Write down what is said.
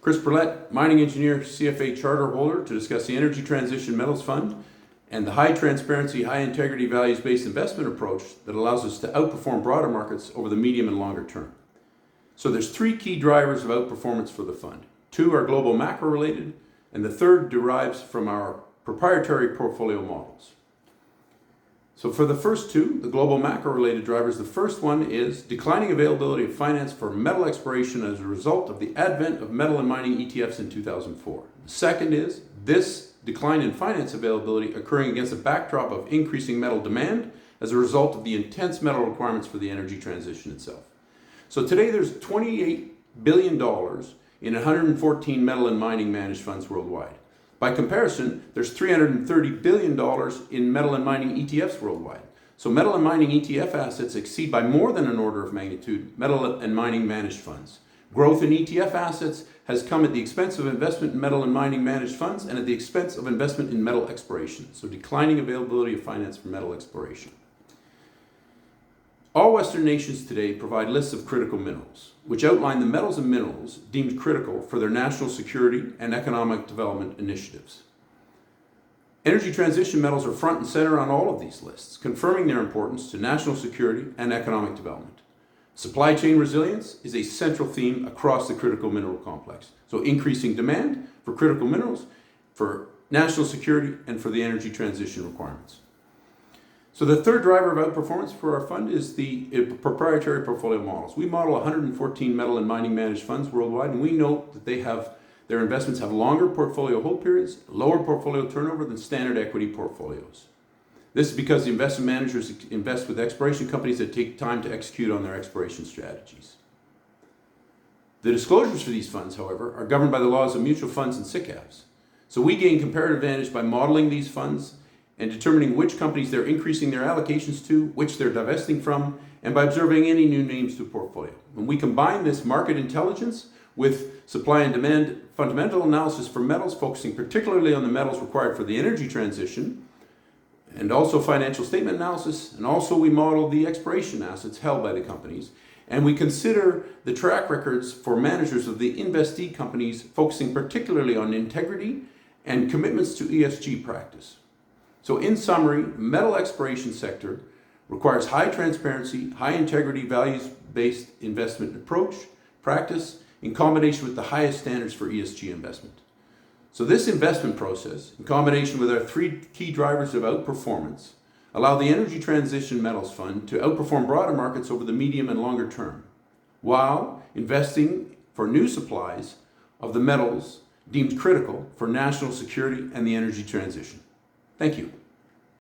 Chris Burlett, mining engineer, CFA charter holder, to discuss the Energy Transition Metals Fund and the high transparency, high integrity, values-based investment approach that allows us to outperform broader markets over the medium and longer term. So there's three key drivers of outperformance for the fund. Two are global macro related, and the third derives from our proprietary portfolio models. So for the first two, the global macro related drivers, the first one is declining availability of finance for metal exploration as a result of the advent of metal and mining ETFs in 2004. The second is this decline in finance availability occurring against a backdrop of increasing metal demand as a result of the intense metal requirements for the energy transition itself. So today there's $28 billion in 114 metal and mining managed funds worldwide. By comparison, there's $330 billion in metal and mining ETFs worldwide. So metal and mining ETF assets exceed by more than an order of magnitude metal and mining managed funds. Growth in ETF assets has come at the expense of investment in metal and mining managed funds and at the expense of investment in metal exploration. So declining availability of finance for metal exploration. All Western nations today provide lists of critical minerals, which outline the metals and minerals deemed critical for their national security and economic development initiatives. Energy transition metals are front and center on all of these lists, confirming their importance to national security and economic development. Supply chain resilience is a central theme across the critical mineral complex. So increasing demand for critical minerals, for national security, and for the energy transition requirements. So the third driver of outperformance for our fund is the proprietary portfolio models. We model 114 metal and mining managed funds worldwide, and we note that their investments have longer portfolio hold periods, lower portfolio turnover than standard equity portfolios. This is because the investment managers invest with exploration companies that take time to execute on their exploration strategies. The disclosures for these funds, however, are governed by the laws of mutual funds and SICAVs. So we gain comparative advantage by modeling these funds and determining which companies they're increasing their allocations to, which they're divesting from, and by observing any new names to a portfolio. When we combine this market intelligence with supply and demand fundamental analysis for metals, focusing particularly on the metals required for the energy transition, and also financial statement analysis, and also we model the exploration assets held by the companies, and we consider the track records for managers of the investee companies, focusing particularly on integrity and commitments to ESG practice. So in summary, the metal exploration sector requires high transparency, high integrity, values-based investment approach, practice, in combination with the highest standards for ESG investment. So this investment process, in combination with our three key drivers of outperformance, allow the Energy Transition Metals Fund to outperform broader markets over the medium and longer term, while investing for new supplies of the metals deemed critical for national security and the energy transition. Thank you.